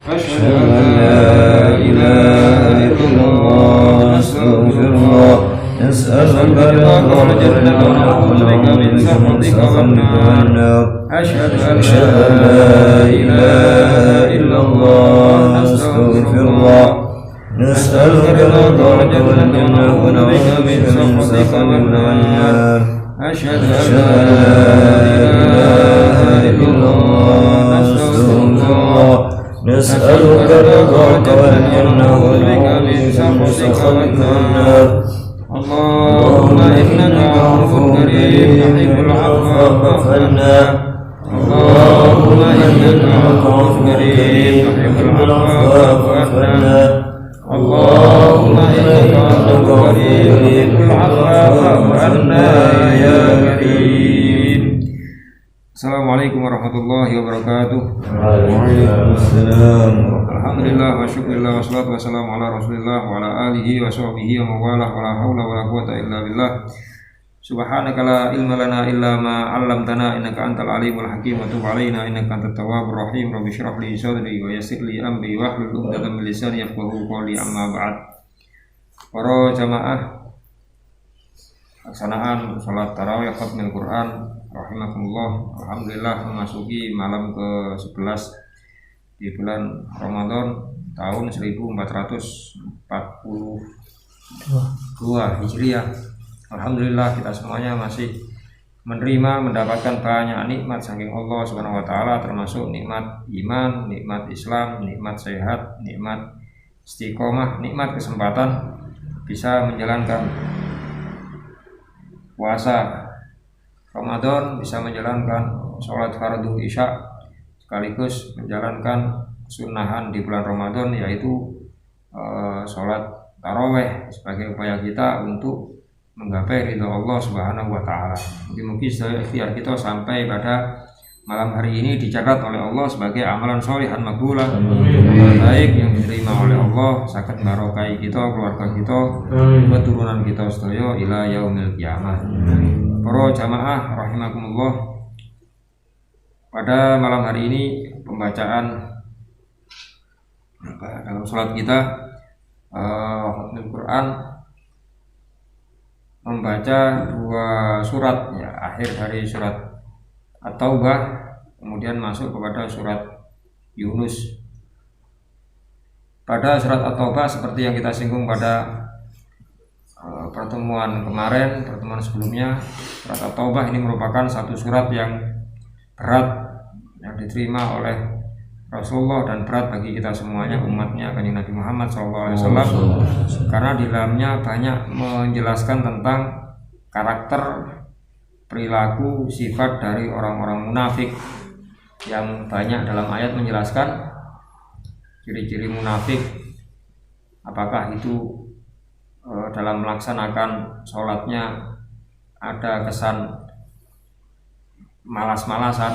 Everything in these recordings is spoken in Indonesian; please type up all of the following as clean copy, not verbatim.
أشهد أن لا إله إلا الله نستغفر الله نسألك رضاك والجنة ونعوذ بك من سخطك والنار أشهد أن لا إله إلا الله نستغفر الله نسألك رضاك والجنة ونعوذ بك من سخطك والنار أشهد أن لا إله إلا الله نستغفر الله نسألك رضاك والجنة ونعوذ بك من سخطك والنار اللهم إنك عفو كريم تحب العفو فاعف عنا اللهم إنك عفو كريم تحب العفو فاعف عنا اللهم إنك عفو كريم تحب العفو فاعف عنا يا كريم. Assalamualaikum warahmatullahi wabarakatuh. Waalaikumsalam. Alhamdulillah wa syukurillah wa salatu wassalamu ala rasulillah wa ala alihi wa sahbihi wa mawalah wa la hawla wa la quwata illa billah. Subhanaka la ilma lana illa ma 'allamtana innaka antal alimul hakim wa tub 'alaina innaka antat tawwabur rahim. Rabbi shrah li sadri wa yassir li amri wa hlul 'uqdatam min lisani yafqahu qawli amma ba'd. Para jamaah laksanaan salat tarawih khatmil Quran rahimakumullah. Alhamdulillah memasuki malam ke-11 di bulan Ramadan tahun 1442 Hijriah. Alhamdulillah kita semuanya masih menerima mendapatkan banyak nikmat saking Allah Subhanahu wa taala, termasuk nikmat iman, nikmat Islam, nikmat sehat, nikmat istiqomah, nikmat kesempatan bisa menjalankan puasa Ramadan, bisa menjalankan sholat fardu isya, sekaligus menjalankan sunnahan di bulan Ramadan, yaitu sholat taraweh sebagai upaya kita untuk menggapai ridha Allah Subhanahu wa taala. Mungkin ikhtiar kita sampai pada malam hari ini dicatat oleh Allah sebagai amalan sholihan maqbulah, baik yang diterima oleh Allah, saged barokai kita, keluarga kita, keturunan kita sedaya ila yaumil qiyamah. Para jamaah rahimakumullah, pada malam hari ini pembacaan dalam sholat kita khatmul Quran membaca dua surat, ya, akhir dari surat At-Taubah kemudian masuk kepada surat Yunus. Pada surat At-Taubah seperti yang kita singgung pada pertemuan kemarin, pertemuan sebelumnya, surat At-Taubah ini merupakan satu surat yang berat yang diterima oleh Rasulullah dan berat bagi kita semuanya, umatnya Kanjeng Nabi Muhammad SAW, karena di dalamnya banyak menjelaskan tentang karakter, perilaku, sifat dari orang-orang munafik, yang banyak dalam ayat menjelaskan ciri-ciri munafik, apakah itu dalam melaksanakan sholatnya ada kesan malas-malasan,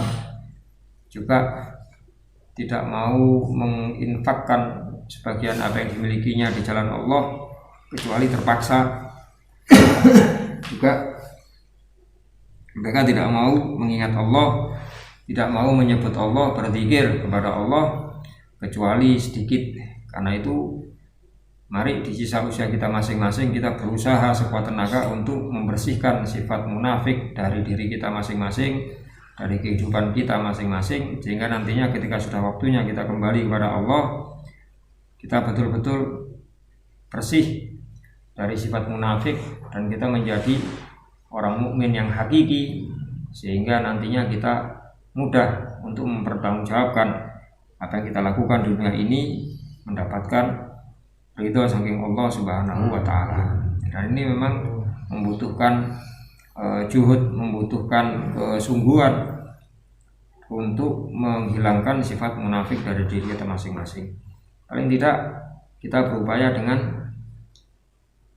juga tidak mau menginfakkan sebagian apa yang dimilikinya di jalan Allah kecuali terpaksa. Juga mereka tidak mau mengingat Allah, tidak mau menyebut Allah, berzikir kepada Allah kecuali sedikit. Karena itu mari di sisa usia kita masing-masing kita berusaha sekuat tenaga untuk membersihkan sifat munafik dari diri kita masing-masing, dari kehidupan kita masing-masing, sehingga nantinya ketika sudah waktunya kita kembali kepada Allah, kita betul-betul bersih dari sifat munafik dan kita menjadi orang mukmin yang hakiki, sehingga nantinya kita mudah untuk mempertanggungjawabkan apa yang kita lakukan di dunia ini, mendapatkan ridho saking Allah Subhanahu wa taala. Dan ini memang membutuhkan juhud, membutuhkan kesungguhan untuk menghilangkan sifat munafik dari diri kita masing-masing. Paling tidak kita berupaya dengan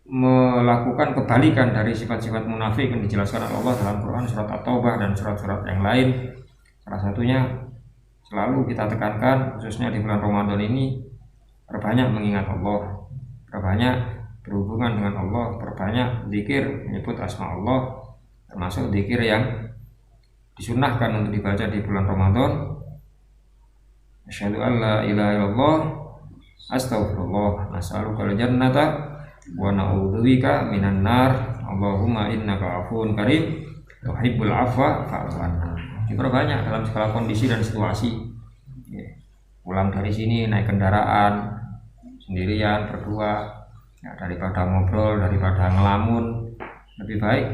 melakukan kebalikan dari sifat-sifat munafik yang dijelaskan oleh Allah dalam Quran, surat At-Taubah dan surat-surat yang lain. Salah satunya selalu kita tekankan, khususnya di bulan Ramadan ini, perbanyak mengingat Allah, perbanyak berhubungan dengan Allah, perbanyak zikir, menyebut asma Allah, termasuk zikir yang disunnahkan untuk dibaca di bulan Ramadan, asyhadu an la ilaha illallah, astaghfirullah, nas'alukal jannata wa na'udzubika minan nar, Allahumma innaka afuwun karim tuhibbul afwa fa'fu anna. Diperbanyak dalam segala kondisi dan situasi. Pulang dari sini naik kendaraan sendirian, berdua, ya, daripada ngobrol, daripada ngelamun, lebih baik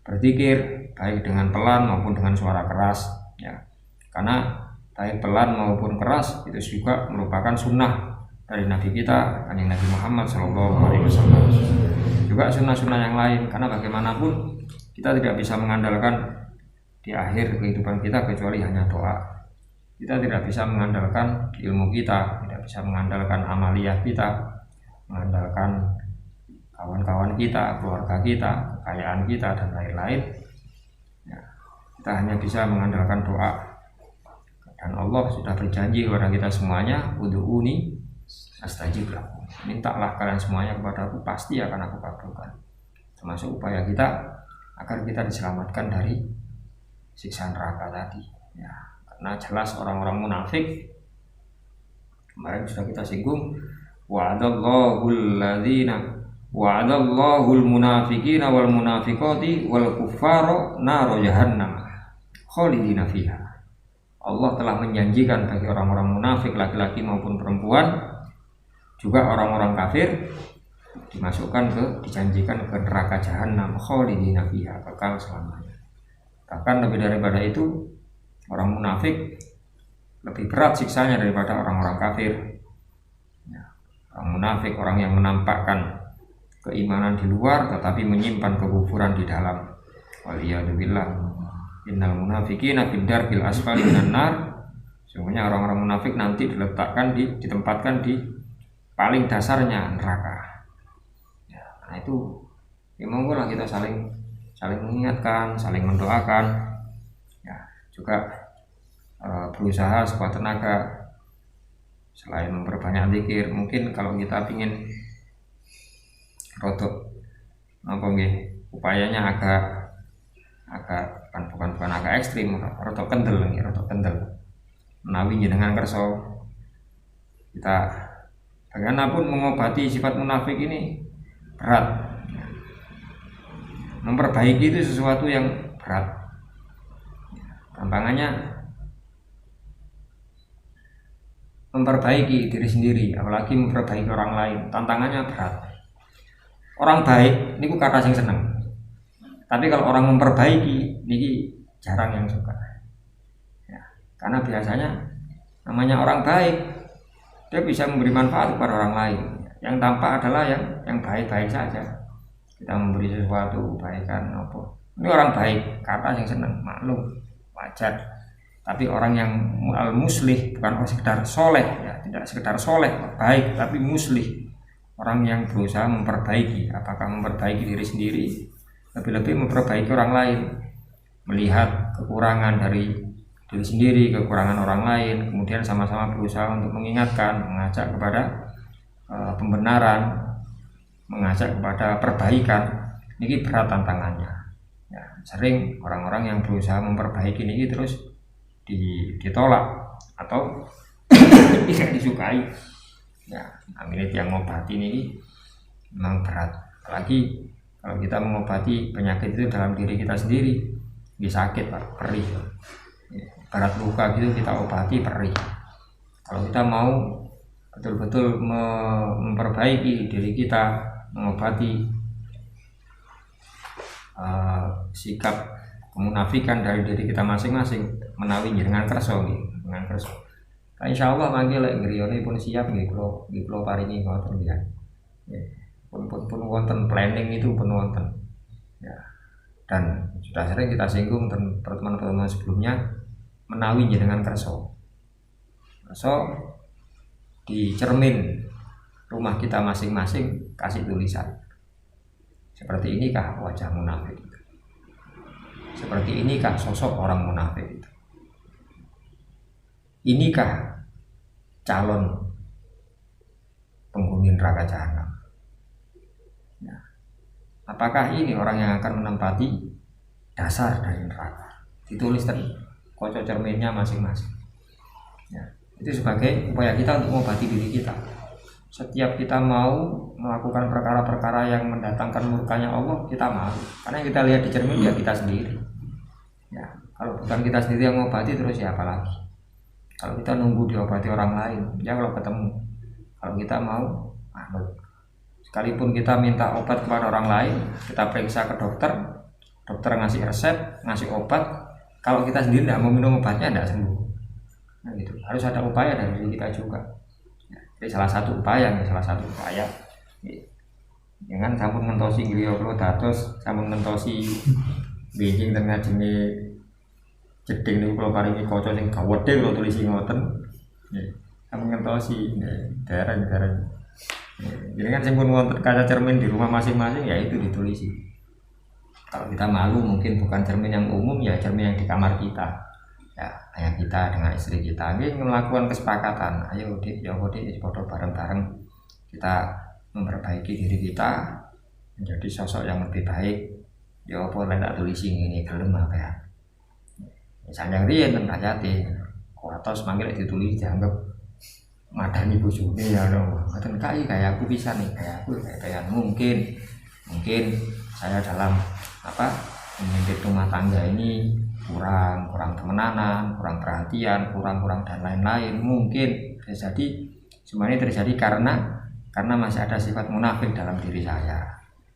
berzikir, baik dengan pelan maupun dengan suara keras, ya. Karena baik pelan maupun keras itu juga merupakan sunnah dari Nabi kita, Kanjeng Nabi Muhammad SAW. Juga sunnah-sunnah yang lain, karena bagaimanapun kita tidak bisa mengandalkan di akhir kehidupan kita kecuali hanya doa. Kita tidak bisa mengandalkan ilmu kita, tidak bisa mengandalkan amaliyah kita, mengandalkan kawan-kawan kita, keluarga kita, kekayaan kita, dan lain-lain. Ya, kita hanya bisa mengandalkan doa. Dan Allah sudah berjanji kepada kita semuanya, ud'uuni astajib lakum. Mintalah kalian semuanya kepadaku, pasti akan aku kabulkan. Termasuk upaya kita agar kita diselamatkan dari siksa neraka tadi. Ya, karena jelas orang-orang munafik kemarin sudah kita singgung, wa'adallahul munafiqina wal munafiqati wal kuffara nar jahannam khalidina fiha. Allah telah menjanjikan bagi orang-orang munafik laki-laki maupun perempuan, juga orang-orang kafir dijanjikan ke neraka jahanam khalidina fiha, kekal selamanya. Bahkan lebih daripada itu, orang munafik lebih berat siksanya daripada orang-orang kafir. Ya, orang munafik, orang yang menampakkan keimanan di luar tetapi menyimpan kekufuran di dalam. Waliyadzubillah. Innal munafiqina fid darkil asfali minan nar. Sesungguhnya orang-orang munafik nanti ditempatkan di paling dasarnya neraka. Ya, nah itu ya monggolah kita saling mengingatkan, saling mendoakan. Ya, juga berusaha sekuat tenaga selain memperbanyak zikir. Mungkin kalau kita ingin rodok upayanya agak bukan agak ekstrim, rodok kendel menawi dengan kerso kita bagaimanapun mengobati sifat munafik ini berat. Memperbaiki itu sesuatu yang berat. Tantangannya memperbaiki diri sendiri, apalagi memperbaiki orang lain, tantangannya berat. Orang baik ini kata yang seneng, tapi kalau orang memperbaiki ini jarang yang suka. Ya, karena biasanya namanya orang baik, dia bisa memberi manfaat kepada orang lain. Yang tampak adalah yang baik-baik saja. Kita memberi sesuatu kebaikan apa. Ini orang baik, kata yang seneng, maklum, wajar. Tapi orang yang al-muslih, bukan sekedar soleh, ya, tidak sekedar soleh, baik, tapi muslih. Orang yang berusaha memperbaiki, apakah memperbaiki diri sendiri, lebih-lebih memperbaiki orang lain, melihat kekurangan dari diri sendiri, kekurangan orang lain, kemudian sama-sama berusaha untuk mengingatkan, mengajak kepada pembenaran, mengajak kepada perbaikan. Ini berat tantangannya. Ya, sering orang-orang yang berusaha memperbaiki ini terus ditolak atau tidak disukai. Ya, amin yang mengobati ini memang berat. Apalagi kalau kita mengobati penyakit itu dalam diri kita sendiri, bisa sakit, Pak, perih. Ya, berat luka gitu kita obati, perih. Kalau kita mau betul-betul memperbaiki diri kita, mengobati sikap kemunafikan dari diri kita masing-masing, menawi dengan kerso, dengan kerso. Nah, insya Allah mangke lek griyane pun siap nggih kula paringi ngoten ya. Pun wonten planning itu pun wonten. Ya. Dan sudah sering kita singgung pertemuan-pertemuan sebelumnya, menawi dengan kerso. Kerso di cermin rumah kita masing-masing kasih tulisan. Seperti inikah wajah munafik itu? Seperti inikah sosok orang munafik itu? Inikah calon penghuni neraka jahanam? Ya. Apakah ini orang yang akan menempati dasar dari neraka? Ditulis tadi, kocok cerminnya masing-masing. Ya. Itu sebagai upaya kita untuk mengobati diri kita. Setiap kita mau melakukan perkara-perkara yang mendatangkan murkanya Allah, kita mau. Karena kita lihat di cermin ya kita sendiri. Ya, kalau bukan kita sendiri yang mengobati, terus siapa lagi? Kalau kita nunggu diobati orang lain, ya kalau ketemu. Kalau kita mau, sekalipun kita minta obat kepada orang lain, kita periksa ke dokter, dokter ngasih resep, ngasih obat. Kalau kita sendiri tidak mau minum obatnya, tidak sembuh. Nah, gitu. Harus ada upaya dari diri kita juga. Jadi salah satu upaya. Jangan sampun ngentosi griya kula dados, sampun ngentosi benjing ten ngajenge jeding niku kula paringi kaca sing gawedhe kula tulisi ngoten. Nggih. Sampun ngentosi dereng-dereng. Jadi kan sampun wonten kaca cermin di rumah masing-masing ya itu ditulisi. Kalau kita malu mungkin bukan cermin yang umum ya cermin yang di kamar kita. Ya, kayak kita dengan istri kita ini melakukan kesepakatan. Ayo Dik, ya Dik, foto bareng-bareng kita memperbaiki diri kita menjadi sosok yang lebih baik. Ya apa lek tak tulisi ngene gelem apa ya. Misalnya riyen ten ayate, kuatos manggil ditulis dianggap madani bojone ya lho. Mboten kayak aku bisa nih, kayak mungkin saya dalam memimpin rumah tangga ini kurang temenanan, kurang perhatian, kurang dan lain-lain. Mungkin bisa jadi semuanya terjadi karena masih ada sifat munafik dalam diri saya.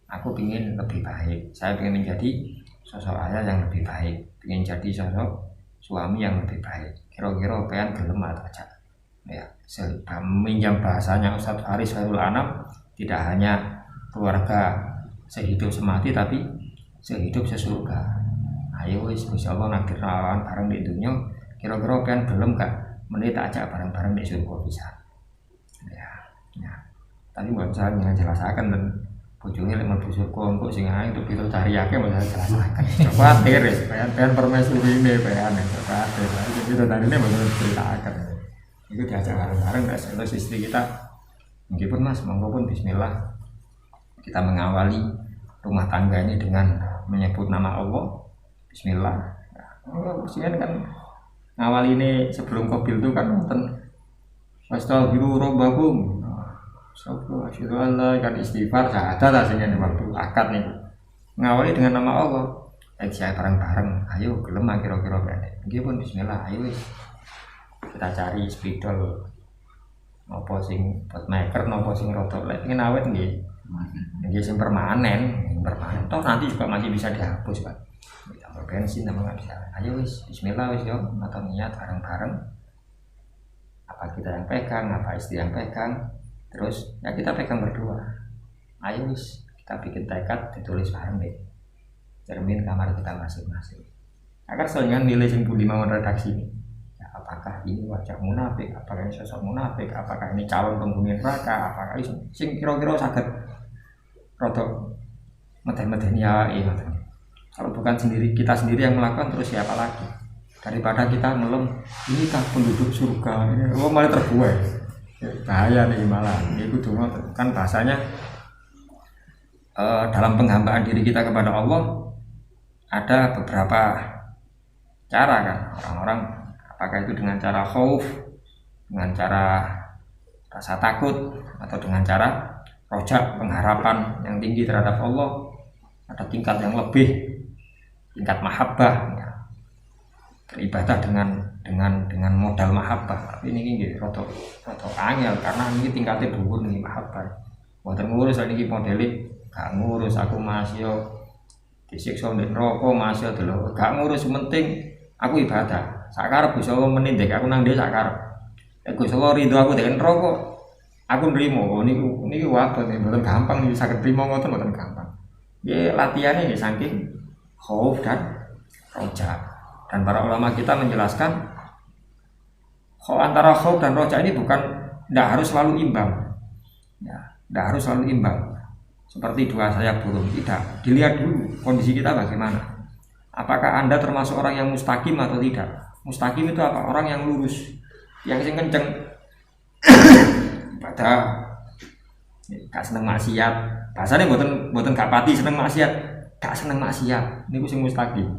Aku ingin lebih baik, saya ingin menjadi sosok ayah yang lebih baik, ingin jadi sosok suami yang lebih baik. Kira-kira pengen gelem aja. Ya, minjam bahasanya Ustadz Haris Khairul Anam, tidak hanya keluarga sehidup semati tapi sehidup sesurga. Ayo wis insyaallah nakdir lawan bareng di dunia, kira-kira kan belum gak menit ajak bareng-bareng di surga bisa. Ya. Tadi buat saya menjelaskan dan bojone lek mlebu surga engko sing ae untuk itu cariyake mbok jelaskan. Coba atir wis, bayan permaisuri ne bayan coba atir. Itu tadi mbok ceritakan. Itu diajak bareng-bareng terus istri kita. Meskipun Mas, monggo pun bismillah. Kita mengawali rumah tangga ini dengan menyebut nama Allah. Bismillah. Kemudian kan ngawal ini sebelum qabil itu kan nonton Astaghfiru rabbakum. Astagfirullah kan istighfar syahadat aslinya di waktu akad nih. Ngawali dengan nama Allah. Saya bareng-bareng. Ayo gelem kira-kira kene. Nggih pun bismillah. Ayo wis. Kita cari spidol. Napa sing buat maker, napa sing rada lek pengen awet nggih. Nggih sing permanen. Toh nanti juga masih bisa dihapus, Pak. Tambah bensin tambah nggak bisa. Ayo wis, bismillah wis yo, atau niat bareng-bareng. Apa kita yang pegang, apa istri yang pegang, terus ya kita pegang berdua. Ayo wis, kita bikin tekad ditulis bareng deh. Cermin kamar kita masing-masing. Agar soalnya nilai yang pundi mau redaksi ini. Ya, apakah ini wajah munafik, apakah ini sosok munafik, apakah ini calon penghuni neraka, apakah ini sing kira-kira saged rada meden-meden ya kalau bukan kita sendiri yang melakukan terus siapa lagi daripada kita ngelem ini kan penduduk surga ini malah terbuai bahaya nih malah itu cuma kan bahasanya dalam penghambaan diri kita kepada Allah ada beberapa cara kan orang-orang apakah itu dengan cara khauf dengan cara rasa takut atau dengan cara rojak pengharapan yang tinggi terhadap Allah ada tingkat yang lebih tingkat mahabbah ya. Beribadah dengan modal mahabbah tapi ini roto angel karena ini tingkatnya dhuwur nih mahabbah mboten ngurus iki modele gak ngurus aku masih yo disiksa ndek neraka masih delok gak ngurus penting aku ibadah sakarep Gusti Allah menindek aku nang dhewe sakarep Gusti Allah ridho aku dek neraka aku nrimo niku wabah mboten gampang iki saged trimo ngoten mboten gampang ya latihannya ini saking khauf dan roja dan para ulama kita menjelaskan antara khauf dan roja ini bukan tidak harus selalu imbang ya, tidak harus selalu imbang seperti dua sayap burung tidak dilihat dulu kondisi kita bagaimana apakah anda termasuk orang yang mustaqim atau tidak mustaqim itu apa orang yang lurus yang sing kenceng pada gak seneng maksiat bahasanya buatan gak pati seneng maksiat gak seneng maksiat ini sing mustaqim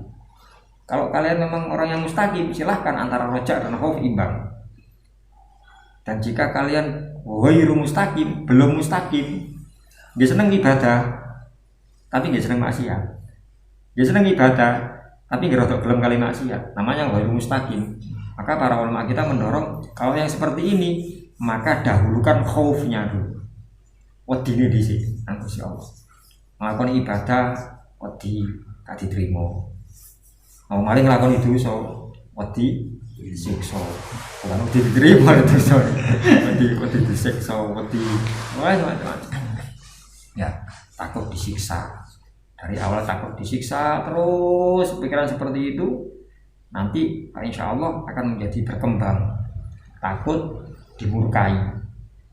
kalau kalian memang orang yang mustaqim silahkan antara rojak dan khauf imbang Dan jika kalian ghairu mustaqim, belum mustaqim, dia seneng ibadah tapi dia seneng maksiat. Dia seneng ibadah tapi nggak rodok gelem kali maksiat. Namanya ghairu mustaqim. Maka para ulama kita mendorong kalau yang seperti ini maka dahulukan khaufnya dulu. Wedine dhisik nang Gusti Allah. Nglakoni ibadah wedi gak diterima. Mau maling nglakoni dosa wedi disiksa. Ora wedi diterima dosa. Wedi disiksa, wedi macam-macam. Ya, takut disiksa. Dari awal takut disiksa terus pikiran seperti itu nanti insya Allah akan menjadi berkembang. Takut dimurkai.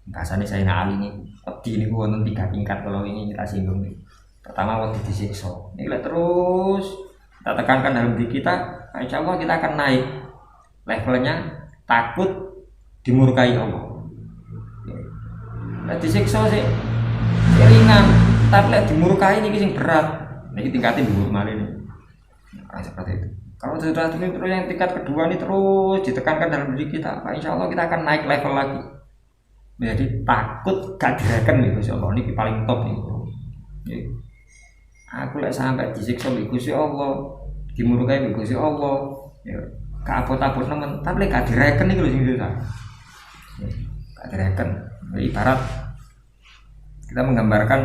Bahasanya saya Ali ini wedi ini wonten 3 tingkat kalau ini kita singgung nih. Pertama wedi disiksa. Ini terus kita tekankan dalam diri kita, insya Allah kita akan naik levelnya takut dimurkai Allah. Nah, disiksa sih ringan, tapi dimurkai ini sing berat. Ini tingkatin dhuwur malih ini. Nah, seperti itu. Kalau sudah terus yang tingkat kedua ini terus ditekankan dalam diri kita, insya Allah kita akan naik level lagi. Jadi takut gak direken nih Gusti Allah, ini paling top nih. Aku lek sampai disiksa nih Gusti Allah, dimurkai nih Gusti Allah, ya gak abot-abot nemen, tapi lek gak direken nih lho sing susah. Gak direken. Ibarat kita menggambarkan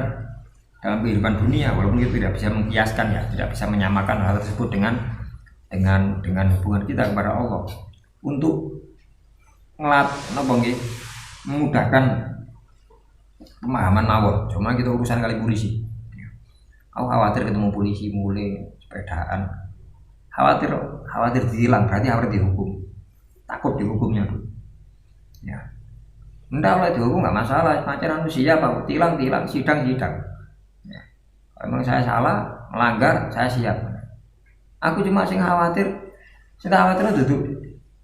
dalam kehidupan dunia, walaupun kita tidak bisa mengkiaskan ya, tidak bisa menyamakan hal tersebut dengan hubungan kita kepada Allah. Untuk memudahkan pemahaman mawon. Cuma kita urusan kali polisi. Aku khawatir ketemu polisi mulai sepedaan. Khawatir ditilang, berarti harus dihukum. Takut dihukumnya dulu. Ya. Enggak oleh dihukum nggak masalah. Pacaran manusia Pak, tilang sidang. Ya. Memang saya salah, melanggar, saya siap. Aku cuma khawatir duduk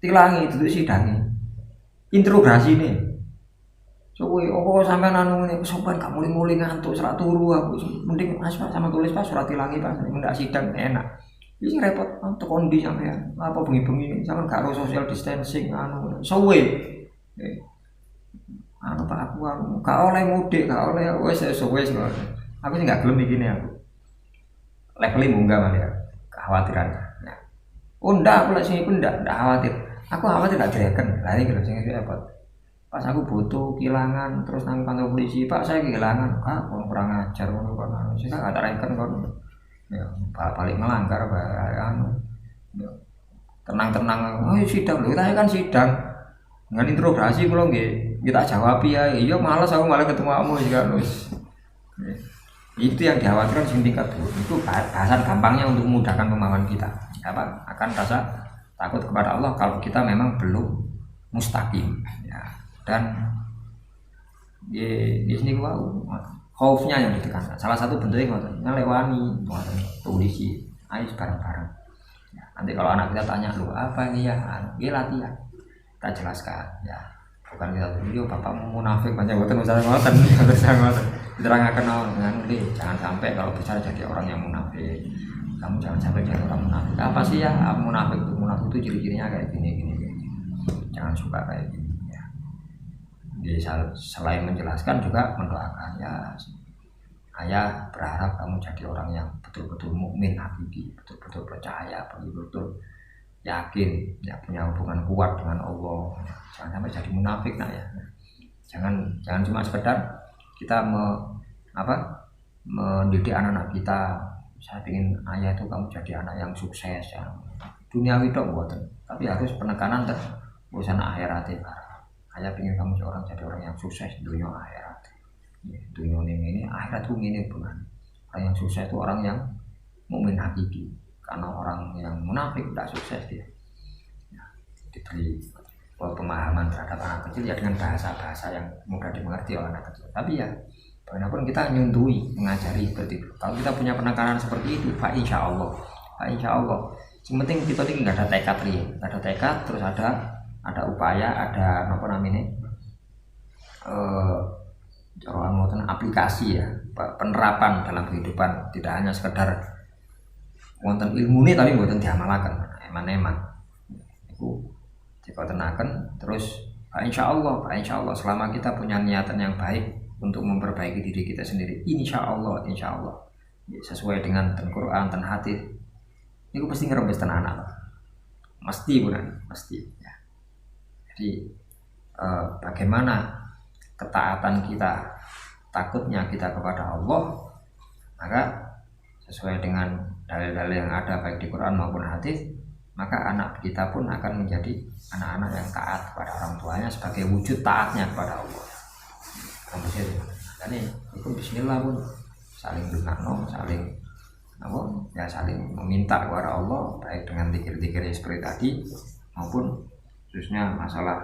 tilangi, duduk sidangi. Interogasi nih. Sampai nanu ini, sopan kamu mulai ngantuk serat turu aku. Mending Mas Pak sama tulis Pak surat tilangi Pak, nggak sidang enak. Ini repot, untuk kondi sampai ya. Apa bengi-bengi sama gak harus social distancing anu. Anu Pak aku gak oleh mudik, gak oleh wes. Aku sih nggak gelem begini aku. Levelnya munggah malah ya, kekhawatiran. Ya. Oh ndak, aku sini pun ndak khawatir. Aku khawatir nggak direken. Lah iki lho sing repot. Pas aku butuh kehilangan terus nang kantor polisi, Pak saya kehilangan. Kurang ajar ngono kok. Saya enggak reken kok. Ya, balik melanggar anu. Ya. Tenang-tenang. Oh, sidang lho, kita kan sidang. Dengan interogasi kula nggih, kita jawab ya. Iya, malas aku malah ketemu kamu juga wis. Itu yang dikhawatirkan sing tingkat dulu. Itu bahasan gampangnya untuk memudahkan pemahaman kita. Akan rasa takut kepada Allah kalau kita memang belum mustaqim. Ya. Dan di sini khaufnya yang ditekankan. Salah satu bentuknya ngelewani polisi, ayo bareng-bareng. Ya, nanti kalau anak kita tanya lu apa ini ya, latihan. Kita jelaskan ya. Bukan kita tunjuk bapak munafik banyak ngoten diterangkan dengan jangan sampai kalau bicara jadi orang yang munafik. Kamu jangan sampai jadi orang munafik. Apa sih ya munafik itu ciri-cirinya kayak gini. Jangan suka kayak gini. Selain menjelaskan juga mendoakan ya. Ayah berharap kamu jadi orang yang betul-betul mukmin hakiki, betul-betul percaya, betul-betul yakin, ya punya hubungan kuat dengan Allah. Jangan sampai jadi munafik nak ya. Jangan cuma sekedar kita mendidik anak-anak kita. Saya ingin ayah itu kamu jadi anak yang sukses ya. Duniawi itu buatan, tapi harus penekanan urusan akhirat ya. Saya ingin kamu jadi orang yang sukses di dunia akhirat. Ya, dunia ini akhirat tuh ini bukan. Orang yang sukses itu orang yang mukmin hakiki. Karena orang yang munafik tidak sukses dia. Ya, diberi pemahaman terhadap anak kecil ya dengan bahasa-bahasa yang mudah dimengerti oleh anak kecil. Tapi ya bagaimanapun kita nyuntui mengajari seperti itu. Kalau kita punya penekanan seperti itu, Pak insya Allah. Yang penting kita ini nggak ada tekad nggak ada tekad, terus ada upaya, ada apa namanya aplikasi ya, penerapan dalam kehidupan, tidak hanya sekedar wonten ilmu ini tapi wonten diamalaken eman-eman. Iku dikotenaken terus Insya Allah selama kita punya niatan yang baik untuk memperbaiki diri kita sendiri, insya Allah sesuai dengan Quran dan hadis, itu pasti ngerembes tenan anak, mesti ya. Jadi bagaimana ketaatan kita, takutnya kita kepada Allah, maka sesuai dengan dalil-dalil yang ada baik di Quran maupun hadis, maka anak kita pun akan menjadi anak-anak yang taat kepada orang tuanya sebagai wujud taatnya kepada Allah. Dan itu bismillah pun saling dunakno, saling meminta kepada Allah baik dengan zikir-zikir seperti tadi maupun khususnya masalah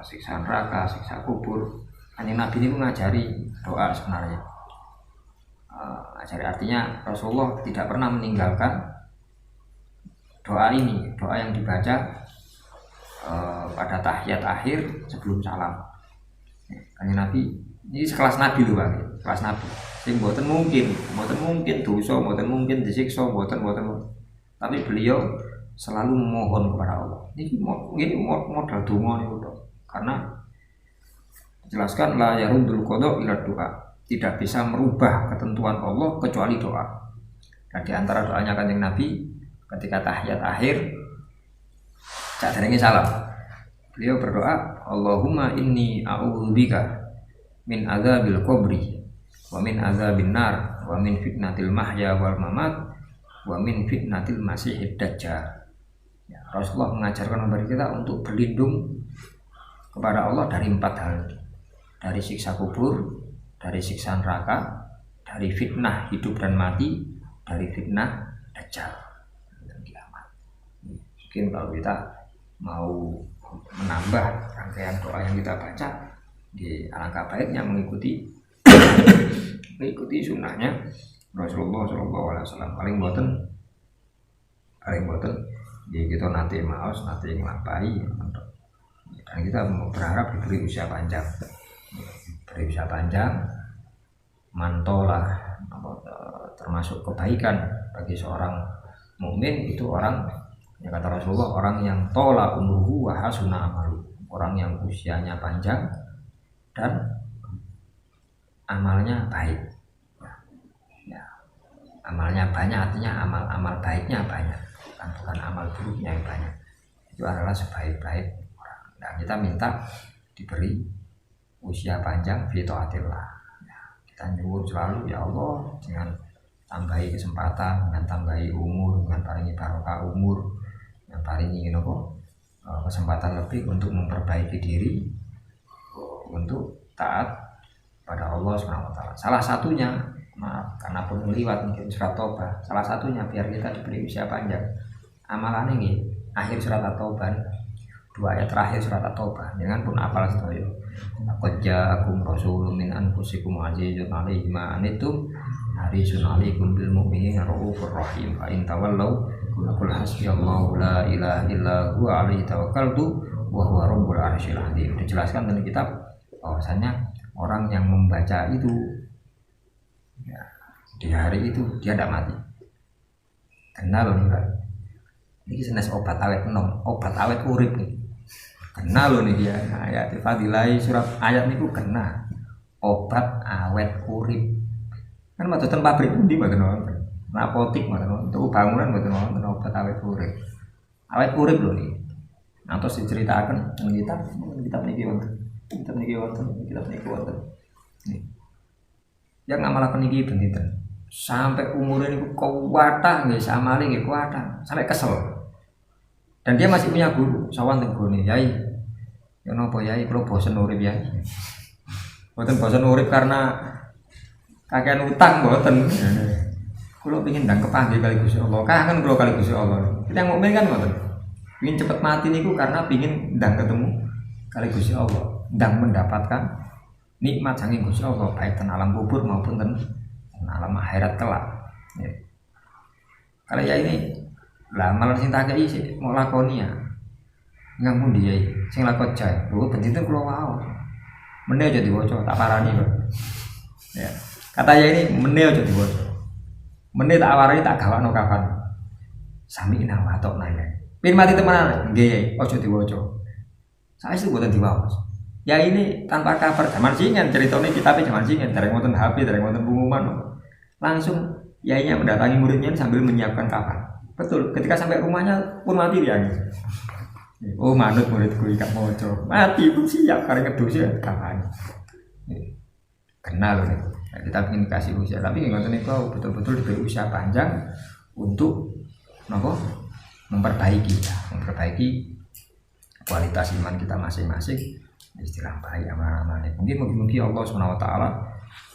siksa neraka, siksa kubur. Kanjeng Nabi ini mengajari doa sebenarnya. Artinya Rasulullah tidak pernah meninggalkan doa ini, doa yang dibaca pada tahiyat akhir sebelum salam. Kanjeng Nabi ini sekelas Nabi loh Bang, kelas Nabi. Sing mboten mungkin dosa, mboten mungkin disiksa, mboten. Tapi beliau selalu memohon kepada Allah. Ini modal donga niku to. Karena jelaskan la yarudul qada ila doa. Tidak bisa merubah ketentuan Allah kecuali doa. Dan di antara doanya Kanjeng Nabi ketika tahiyat akhir saderenge salam, beliau berdoa, Allahumma inni a'udzubika min adzabil qabri wa min adzabin nar wa min fitnatil mahya wal mamat wa min fitnatil masiihid dajjal. Ya, Rasulullah mengajarkan kepada kita untuk berlindung kepada Allah dari 4 hal. Dari siksa kubur, dari siksa neraka, dari fitnah hidup dan mati, dari fitnah dajjal. Mungkin kalau kita mau menambah rangkaian doa yang kita baca, di alangkah baiknya mengikuti sunnahnya Rasulullah SAW. Paling boten jadi kita nanti ngelampahi, dan kita berharap diberi usia panjang, mantolah, termasuk kebaikan bagi seorang mukmin itu orang yang kata Rasulullah, orang yang tola umruhu wa hasuna amalu, orang yang usianya panjang dan amalnya baik. Ya, amalnya banyak artinya amal baiknya banyak, bukan amal buruknya yang banyak. Itu adalah sebaik-baik orang. Dan kita minta diberi usia panjang fi taatillah. Ya, kita nyuwun selalu ya Allah dengan tambahi kesempatan, dengan tambahi umur, dengan paringi barokah umur, yang paringi kesempatan lebih untuk memperbaiki diri, untuk taat pada Allah SWT. Salah satunya, maaf karena pun meliwat mungkin surat Taubah, salah satunya biar kita diberi usia panjang, amalan ini akhir surat Taubah, 2 ayat terakhir surat Taubah, jangan pun apal sedaya. Laqad ja'akum rasulun min anfusikum azizun 'alaihi ma anittum harisun 'alaikum bil mu'minina raufur rahim. Fa in tawallaw qul hasbiyallahu la ilaha illa huwa 'alaihi tawakkaltu wa huwa rabbul arsyil azim. Dijelaskan dalam kitab bahwasanya orang yang membaca itu ya, di hari itu dia tidak mati. Kenal nih Pak. Ini senes obat awet nom, obat awet urip nih. Kena loh nih dia ayat fadilai surat ayat niku kena obat awet urip. Kan maksudnya pabrik pundi mboten wonten. Apotik mboten untuk bangunan mboten wonten obat awet urip. Awet urip lho nih. Nantos diceritakan kita niki wonten. Kita niki wonten. Nih. Yang ngamalaken niki benten. Sampai umurnya niku kuwatah nggih samale nggih kuwatah, sampai kesel. Dan dia masih punya guru, sawan tegone, Yai. Ya napa Yai, kula bosen urip Yai. Mboten bosen urip karena kakean utang mboten. Kula pengin ndang kepanggih kali Gusti Allah. Kangen kula kali Gusti Allah. Kita yang mukmin kan mboten. Pengin cepet mati niku karena pengin ndang ketemu kali Gusti Allah, ndang mendapatkan nikmat saking Gusti Allah baik ten alam kubur maupun ten alam akhirat kelak. Ya. Kalau ya ini lah malah sing tak kei sik mau lakoni ya. Nang pundi yai sing lakon jae. Lho bendite kula wae. Meneh aja diwaca tak parani kok. Ya. Kata ya ini meneh aja diwaca. Meneh tak warani tak gawakno kapan. Sami ina watok naya. Pin mati temenan nggih aja diwaca. Saya itu buatan diwawas. Ya ini tanpa cover zaman singen ceritanya kitabnya zaman singen dari wonten HP dari wonten pengumuman langsung yainya mendatangi muridnya sambil menyiapkan cover. Betul. Ketika sampai rumahnya pun mati dia. Oh manut muridku ikat mojo mati pun siap karena ngedus ya kapan. Kenal nih. Kita ingin kasih usia tapi nggak tahu betul-betul diberi usia panjang untuk memperbaiki kualitas iman kita masing-masing istilah baik aman-aman. Mungkin Allah SWT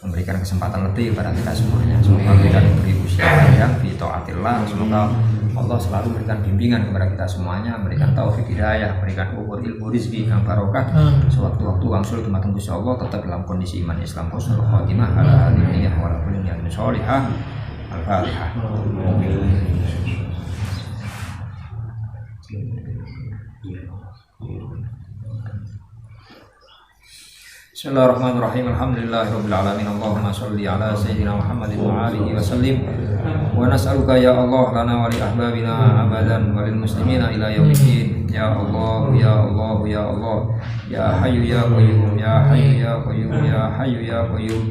memberikan kesempatan lebih pada kita semuanya. Semoga kita diberi usia panjang fi taatillah. Semoga Allah selalu memberikan bimbingan kepada kita semuanya, memberikan taufik hidayah, memberikan ilmu rizki yang barokah. Sewaktu-waktu wangsul tempat tembus Allah tetap dalam kondisi iman Islam husnul khotimah ala hadiniyah wa ala kulli niyatin sholihah. Al-Fatihah. Bismillahirrahmanirrahim. Alhamdulillahirabbil alamin. Allahumma shalli ala sayyidina Muhammadin wa alihi wa sallim. Wa nas'aluka ya Allah lana wa li ahbabina abadan wa lil muslimina ila yaumiddin. Ya Allah, ya Allah, ya Allah. Ya Hayyu ya Qayyum, ya Hayyu ya Qayyum, ya Hayyu ya Qayyum.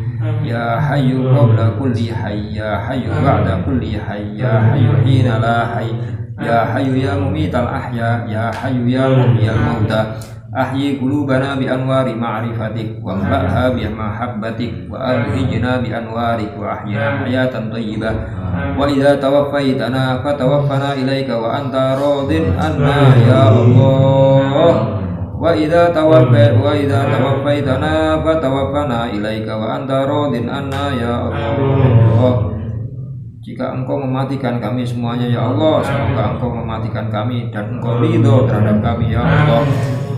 Ya Hayyu qabla kulli hayy, ya Hayyu ba'da kulli hayy, ya Hayyu hina la hayy. Ya Hayyu ya Mumital ahya, ya Hayyu ya Muhyil mauta. Ahyi qulubana bi anwari ma'rifatik wa mla'ha bi mahabbatik wa alhijna bi anwarik wa ahyina hayatan thayyibah wa idza tawaffaitana fatawaffana ilaika wa anta radin anna ya Allah wa idza tawaffaitana fatawaffana ilaika wa anta radin anna ya Allah. Jika engkau mematikan kami semuanya ya Allah, semoga engkau mematikan kami dan engkau ridho terhadap kami ya Allah.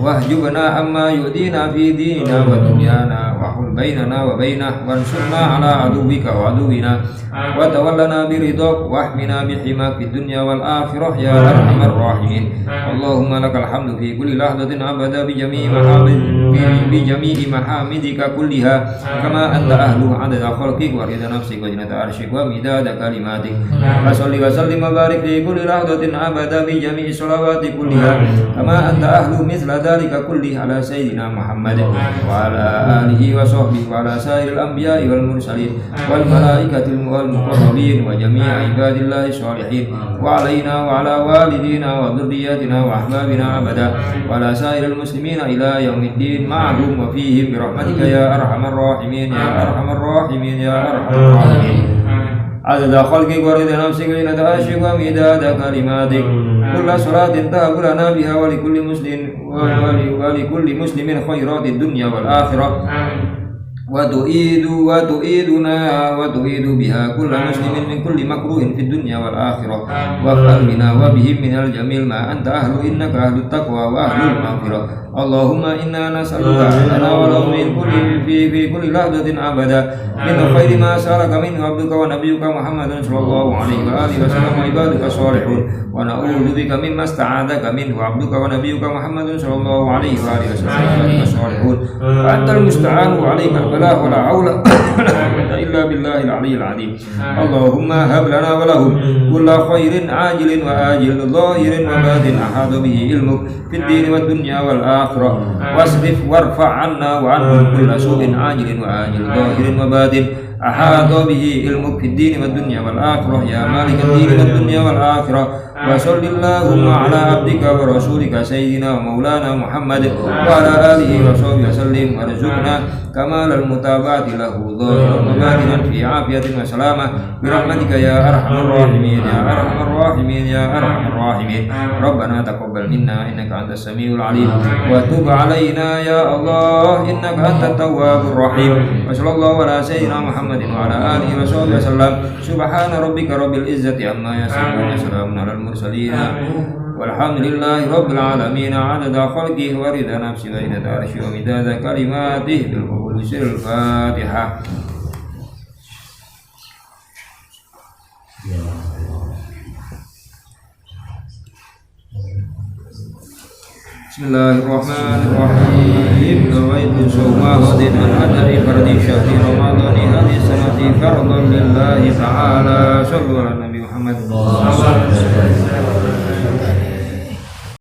Wahjubna amma yudina fi dinina wa dunyana wa hul bainana wa bainah wansurna ala aduwika wa aduwina wa tawallana biridhak wa ahmina bihimak fid dunya wal akhirah ya arhamar rahimin. Allahumma lakal hamdu fi kulli lahdatin abada bi jami'i mahamidika kulliha kama anta ahlu adada khalqik wa rida nafsik wa zinata arsyik wa midada kalimatik. Fasalli wa sallim wa barik fi kulli lahdatin abada bi jami'i sholawati kulliha kama anta ahlu mithla dzalika kulli ala sayyidina Muhammad wa ala alihi wa sahbihi wa ala sairil anbiya'i wal mursalin wal malaikatil muqarrabin wa jami'i ibadillahi sholihin wa alaina wa ala walidina wa dhurriyyatina wa ahbabina abada wa ala sairil muslimina ila yaumiddin ma'hum wa fihim bi rahmatika ya arhamar rahimin ya arhamar rahimin ya arhamar rahimin. Adada khalqik wa rida nafsik wa zinata arsyik wa midada kalimatik. Kulla salatin tahabu lana biha wa likulli muslimin khairatid dunya wal akhirah. Wa tu'iduna wa tu'idu biha kulla muslimin min kulli makruhin fid dunya wal akhirah. Wa qamina wa bihim minal jamil ma anta ahlu innaka ahlut taqwa wa ahlul maghfirah. Allahumma inna nas'aluka lana wa lahum min kulli fi kulli lahdatin abada min khairi ma sa'alaka min abduka wa nabiyyuka Muhammadun sallallahu alaihi wa alihi wasallam wa ibaduka shalihun wa na'udzu bika mimma sta'adaka min abduka wa nabiyyuka Muhammadun sallallahu alaihi wa alihi wasallam wa shalihun wa antal musta'an wa 'alaikal balah wa la haula wa la quwwata illa billahil 'aliyyil 'azim. Allahumma hab lana wa lahum kulla khairin ajilin wa ajil dhahirin wa batin ahadu bihi ilmuk fid din wad dunya wal akhirah wasrif warfa' 'anna wa 'anhum kulla su'in ajilin wa ajil dhahirin wa batin ahadu bihi ilmuk fid din wad dunya wal akhirah ya malikad din wad dunya wal akhirah. Wa sallallahu ala abdika wa rasulika sayyidina wa maulana Muhammad wa ala alihi wa sahbihi wasallim warzuqna kamalal mutaba'ati lahu dhahiran wa batinan fi afiyatin wa salamah bi rahmatika ya arhamar rahimin ya arhamar rahimin ya arhamar rahimin. Rabbana taqabbal minna innaka antas samiul alim wa tub alaina ya Allah innaka antat tawwabur rahim. Wa sallallahu ala sayyidina Muhammadin wa ala alihi wa sahbihi wasallam. Subhana rabbika rabbil izzati amma yasifun wa salamun alal mursalin walhamdulillahi rabbil alamin. Adada khalqihi wa rida nafsi wa zinata arsyihi wa midada kalimatihi bil qulusil Fatihah. Bismillahirrahmanirrahim. Nawaitu sawma ghadin an adari fardi syahri ramadhani hadhihi sanati fardhan lillahi ta'ala. Sallu ala Nabi Muhammad.